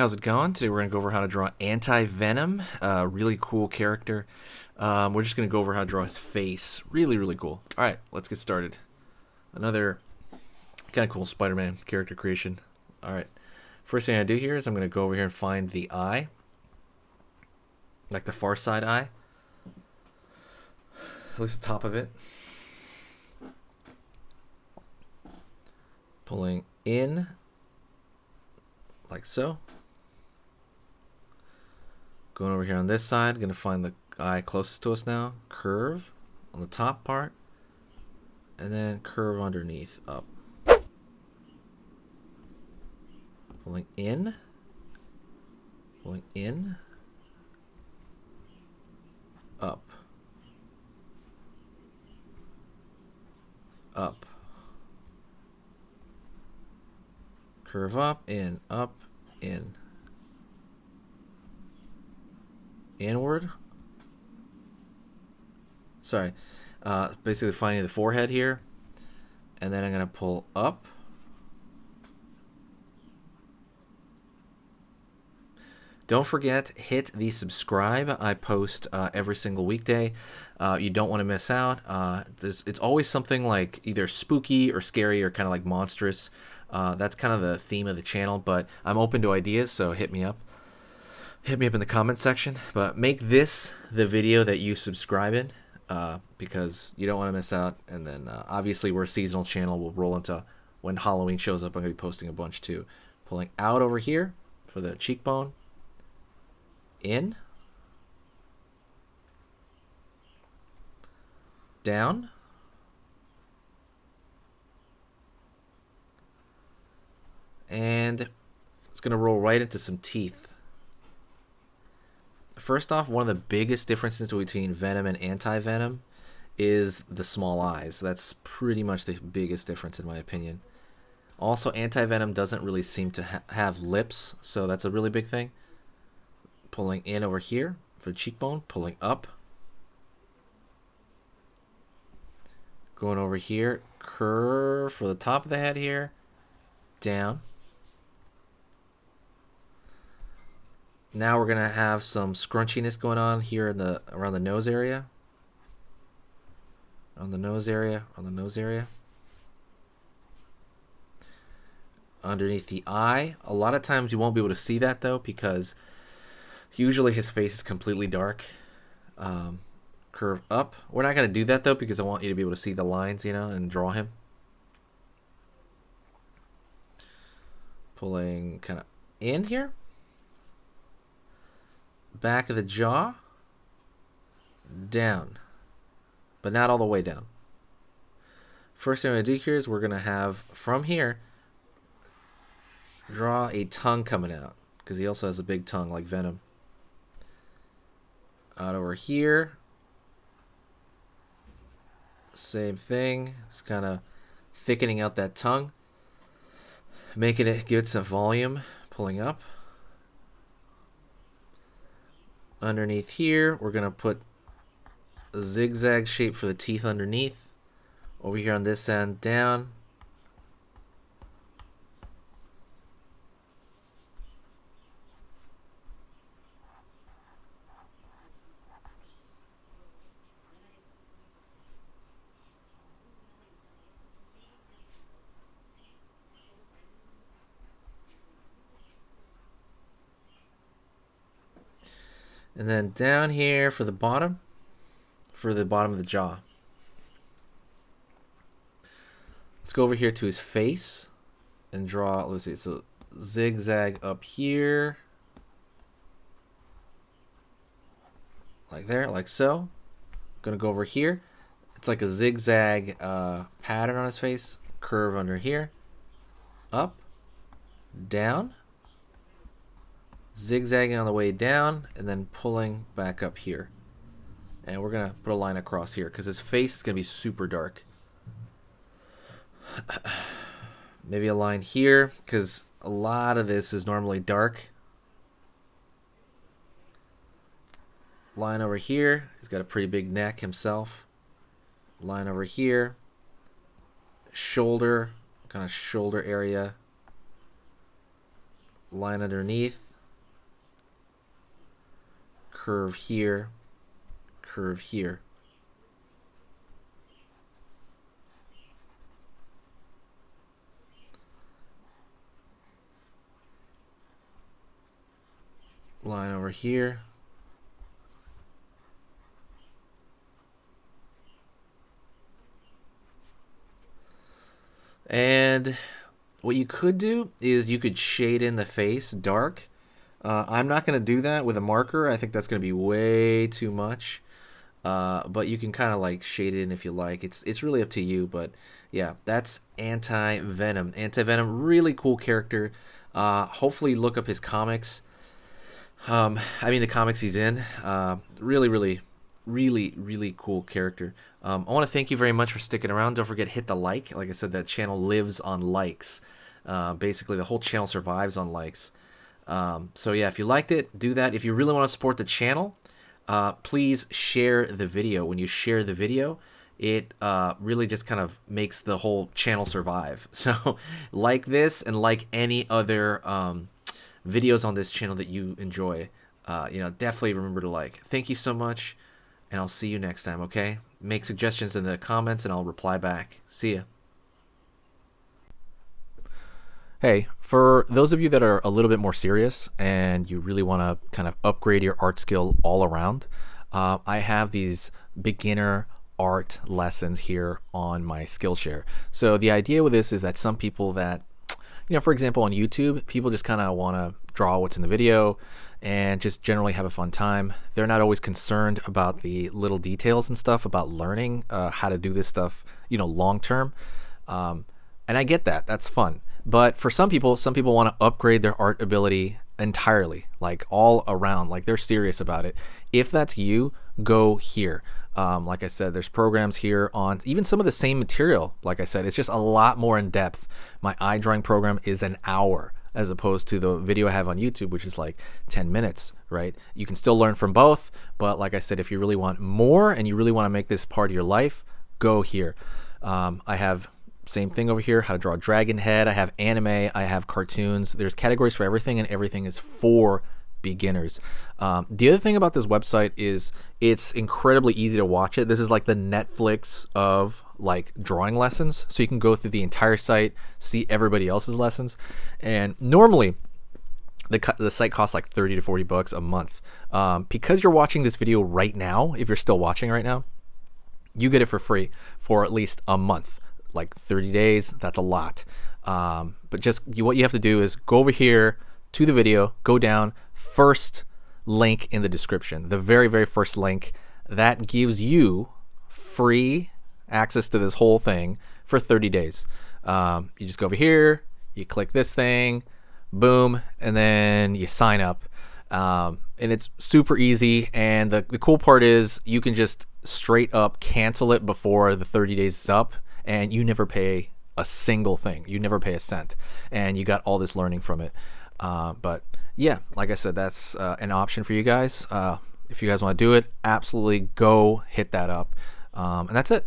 how's it going? Today we're going to go over how to draw Anti-Venom, a really cool character. We're just going to go over how to draw his face. Really, really cool. Alright, let's get started. Another kind of cool Spider-Man character creation. Alright, first thing I do here is I'm going to go over here and find the eye. Like the far side eye. At least the top of it. Pulling in. Like so. Going over here on this side, going to find the eye closest to us now. Curve on the top part. And then curve underneath, up. Pulling in. Pulling in. Up. Up. Curve up, in, inward. Sorry, basically finding the forehead here, and then I'm going to pull up. Don't forget, hit the subscribe. I post every single weekday. You don't want to miss out. It's always something like either spooky or scary or kind of like monstrous. That's kind of the theme of the channel, but I'm open to ideas, so hit me up. Hit me up in the comment section. But make this the video that you subscribe in, because you don't want to miss out. And then obviously we're a seasonal channel. We'll roll into when Halloween shows up. I'm going to be posting a bunch too. Pulling out over here for the cheekbone. In. Down. And it's going to roll right into some teeth. First off, one of the biggest differences between Venom and Anti-Venom is the small eyes. That's pretty much the biggest difference in my opinion. Also, Anti-Venom doesn't really seem to have lips, so that's a really big thing. Pulling in over here for the cheekbone, pulling up. Going over here, curve for the top of the head here, down. Now we're gonna have some scrunchiness going on here in the around the nose area. On the nose area, on the nose area. Underneath the eye. A lot of times you won't be able to see that though, because usually his face is completely dark. Curve up. We're not gonna do that though, because I want you to be able to see the lines, you know, and draw him. Pulling kind of in here. Back of the jaw, down, but not all the way down. First thing I'm going to do here is we're going to have, from here, draw a tongue coming out, because he also has a big tongue like Venom. Out over here, same thing, just kind of thickening out that tongue, making it get some volume, pulling up. Underneath here, we're going to put a zigzag shape for the teeth underneath. Over here on this end, down. And then down here for the bottom of the jaw. Let's go over here to his face and draw, let's see, so zigzag up here. Like there, like so. Gonna go over here. It's like a zigzag pattern on his face. Curve under here. Up. Down. Zigzagging on the way down and then pulling back up here. And we're going to put a line across here because his face is going to be super dark. Maybe a line here because a lot of this is normally dark. Line over here. He's got a pretty big neck himself. Line over here. Shoulder, kind of shoulder area. Line underneath. curve here, curve here. Line over here. And what you could do is you could shade in the face dark. I'm not going to do that with a marker. I think that's going to be way too much. But you can kind of like shade it in if you like. It's really up to you. But yeah, that's Anti-Venom. Anti-Venom, really cool character. Hopefully look up his comics. I mean the comics he's in. Really cool character. I want to thank you very much for sticking around. Don't forget, hit the like. Like I said, that channel lives on likes. Basically, the whole channel survives on likes. So yeah, if you liked it, do that. If you really want to support the channel, please share the video. When you share the video, it really just kind of makes the whole channel survive. So like this and like any other videos on this channel that you enjoy. Definitely remember to like. Thank you so much, and I'll see you next time, okay? Make suggestions in the comments, and I'll reply back. See ya. Hey, for those of you that are a little bit more serious and you really want to kind of upgrade your art skill all around, I have these beginner art lessons here on my Skillshare. So the idea with this is that some people that, for example, on YouTube, people just kind of want to draw what's in the video and just generally have a fun time. They're not always concerned about the little details and stuff about learning how to do this stuff, long term. And I get that. That's fun. But for some people want to upgrade their art ability entirely, like all around, like they're serious about it. If that's you, go here. Like I said, there's programs here on even some of the same material. Like I said, it's just a lot more in depth. My eye drawing program is an hour as opposed to the video I have on YouTube, which is like 10 minutes, right? You can still learn from both, but like I said, if you really want more and you really want to make this part of your life, go here. I have same thing over here, how to draw a dragon head. I have anime, I have cartoons. There's categories for everything, and everything is for beginners. The other thing about this website is it's incredibly easy to watch it. This is like the Netflix of like drawing lessons. So you can go through the entire site, see everybody else's lessons. And normally the site costs like 30 to 40 bucks a month. Because you're watching this video right now, if you're still watching right now, you get it for free for at least a month. Like 30 days, that's a lot. But just what you have to do is go over here to the video, go down, first link in the description, the very, very first link. That gives you free access to this whole thing for 30 days. You just go over here, you click this thing, boom, and then you sign up. And it's super easy. And the cool part is you can just straight up cancel it before the 30 days is up. And you never pay a single thing. You never pay a cent. And you got all this learning from it. But yeah, like I said, that's an option for you guys. If you guys want to do it, absolutely go hit that up. And that's it.